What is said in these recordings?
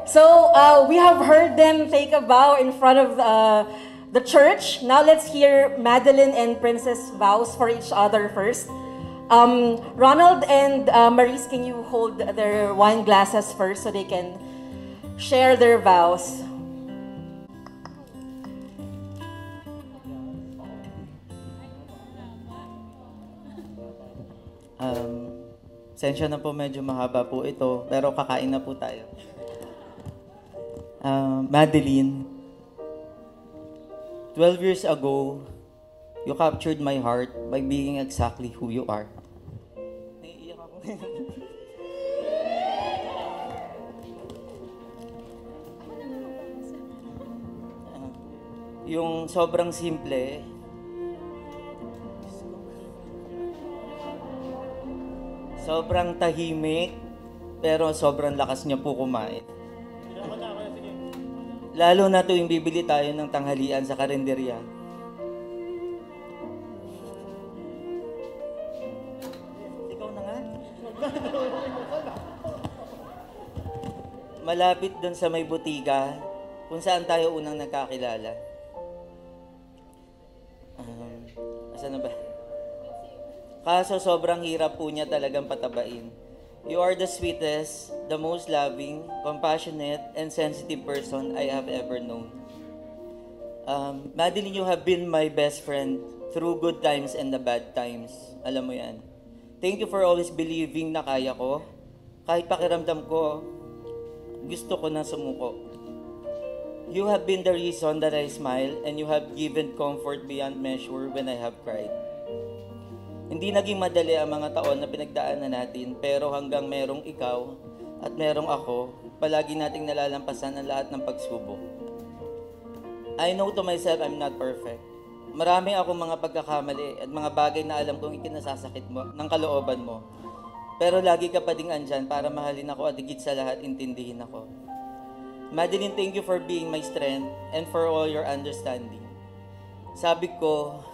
So we have heard them take a vow in front of the church. Now let's hear Madeline and Princess vows for each other first. Ronald and Maurice, can you hold their wine glasses first so they can share their vows? Sensya na po, medyo mahaba po ito, pero kakain na po tayo. Madeline, 12 years ago, you captured my heart by being exactly who you are. Naiiyak ako. Yung sobrang simple, sobrang tahimik, pero sobrang lakas niya po kumain. Lalo na tuwing bibili tayo ng tanghalian sa karinderya. Ikaw na nga. Malapit doon sa may butika, kung saan tayo unang nagkakilala. Asan na ba? Kaso sobrang hirap po niya talagang patabain. You are the sweetest, the most loving, compassionate, and sensitive person I have ever known. Madeline, you have been my best friend through good times and the bad times. Alam mo yan. Thank you for always believing na kaya ko. Kahit pakiramdam ko, gusto ko na sumuko. You have been the reason that I smile, and you have given comfort beyond measure when I have cried. Hindi naging madali ang mga taon na pinagdaanan natin, pero hanggang merong ikaw at merong ako, palagi nating nalalampasan ang lahat ng pagsubok. I know to myself I'm not perfect. Marami akong mga pagkakamali at mga bagay na alam kong ikinasasakit mo ng kalooban mo. Pero lagi ka pa ding andyan para mahalin ako at higit sa lahat intindihin ako. Madeline, thank you for being my strength and for all your understanding. Sabi ko,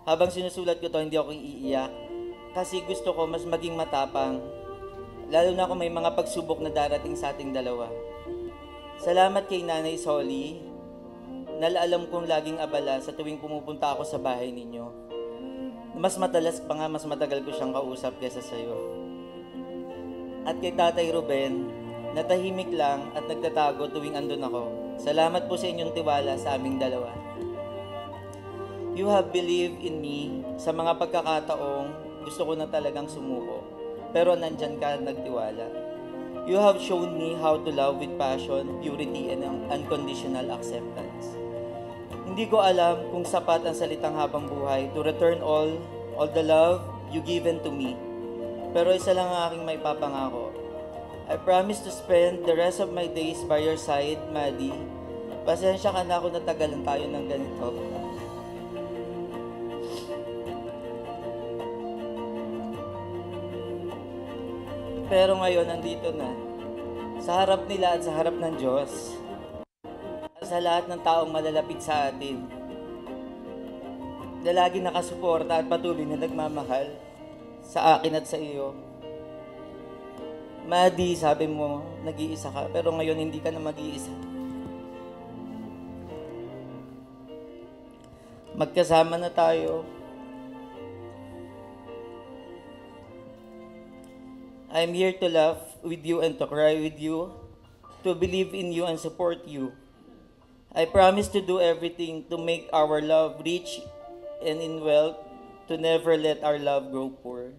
habang sinusulat ko to, hindi ako iiyak. Kasi gusto ko mas maging matapang. Lalo na kung may mga pagsubok na darating sa ating dalawa. Salamat kay Nanay Solly. Nalaalam kong laging abala sa tuwing pumupunta ako sa bahay ninyo. Mas matalas pa nga, mas matagal ko siyang kausap kesa sa'yo. At kay Tatay Ruben, natahimik lang at nagtatago tuwing andun ako. Salamat po sa inyong tiwala sa aming dalawa. You have believed in me sa mga pagkakataong gusto ko na talagang sumuko. Pero nandyan ka nagtiwala. You have shown me how to love with passion, purity, and unconditional acceptance. Hindi ko alam kung sapat ang salitang habang buhay to return all the love you given to me. Pero isa lang ang aking may papangako. I promise to spend the rest of my days by your side, Maddie. Pasensya ka na kung natagalan tayo ng ganito. Pero ngayon, nandito na. Sa harap nila at sa harap ng Diyos. At sa lahat ng taong malalapit sa atin. Na lagi nakasuporta at patuloy na nagmamahal sa akin at sa iyo. Maddie, sabi mo, nag-iisa ka, pero ngayon hindi ka na mag-iisa. Magkasama na tayo. I'm here to laugh with you and to cry with you, to believe in you and support you. I promise to do everything to make our love rich and in wealth, to never let our love grow poor.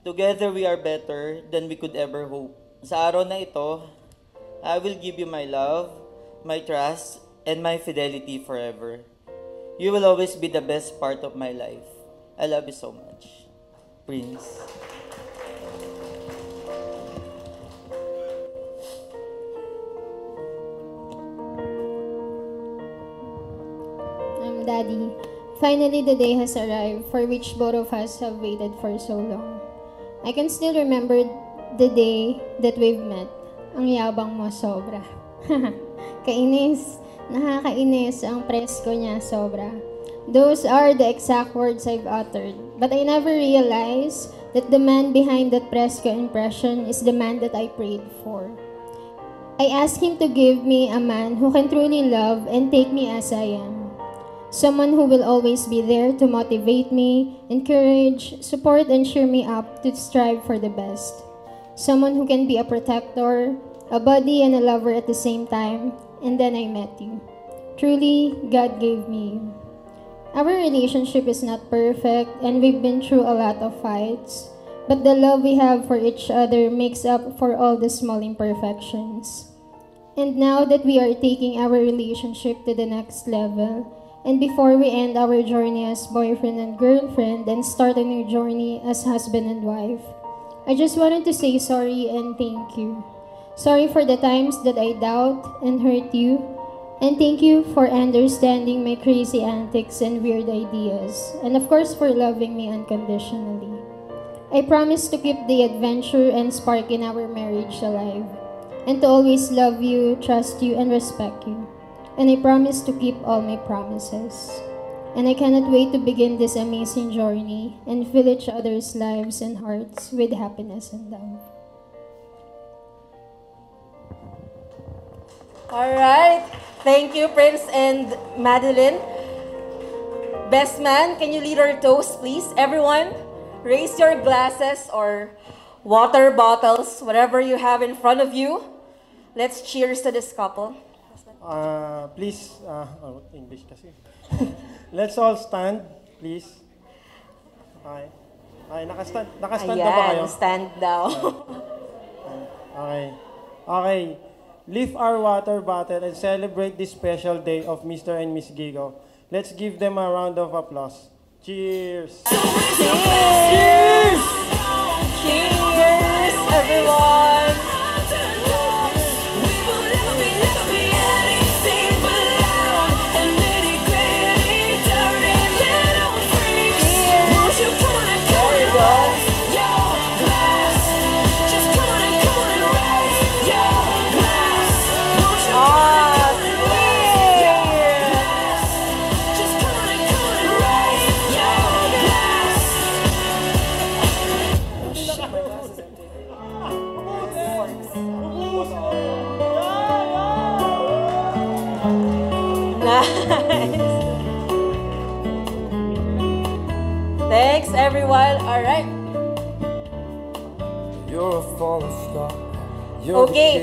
Together we are better than we could ever hope. Sa araw na ito, I will give you my love, my trust, and my fidelity forever. You will always be the best part of my life. I love you so much. Prince. Daddy, finally the day has arrived for which both of us have waited for so long. I can still remember the day that we've met. Ang yabang mo sobra. Kainis. Nakakainis ang presko niya sobra. Those are the exact words I've uttered. But I never realized that the man behind that presko impression is the man that I prayed for. I ask Him to give me a man who can truly love and take me as I am. Someone who will always be there to motivate me, encourage, support, and cheer me up to strive for the best. Someone who can be a protector, a buddy, and a lover at the same time. And then I met you. Truly, God gave me you. Our relationship is not perfect, and we've been through a lot of fights. But the love we have for each other makes up for all the small imperfections. And now that we are taking our relationship to the next level, and before we end our journey as boyfriend and girlfriend and start a new journey as husband and wife, I just wanted to say sorry and thank you. Sorry for the times that I doubt and hurt you, and thank you for understanding my crazy antics and weird ideas, and of course for loving me unconditionally. I promise to keep the adventure and spark in our marriage alive, and to always love you, trust you, and respect you. And I promise to keep all my promises. And I cannot wait to begin this amazing journey and fill each other's lives and hearts with happiness and love. All right. Thank you, Prince and Madeline. Best man, can you lead our toast, please? Everyone, raise your glasses or water bottles, whatever you have in front of you. Let's cheers to this couple. Please, English kasi. Let's all stand, please. Okay. Okay, nakastand na ba kayo? Ayan, stand down. Okay. Okay. Lift our water bottle and celebrate this special day of Mr. and Miss Gigo. Let's give them a round of applause. Cheers! Cheers! Cheers, everyone! Thanks, everyone. All right. You're a falling star. You're the Okay.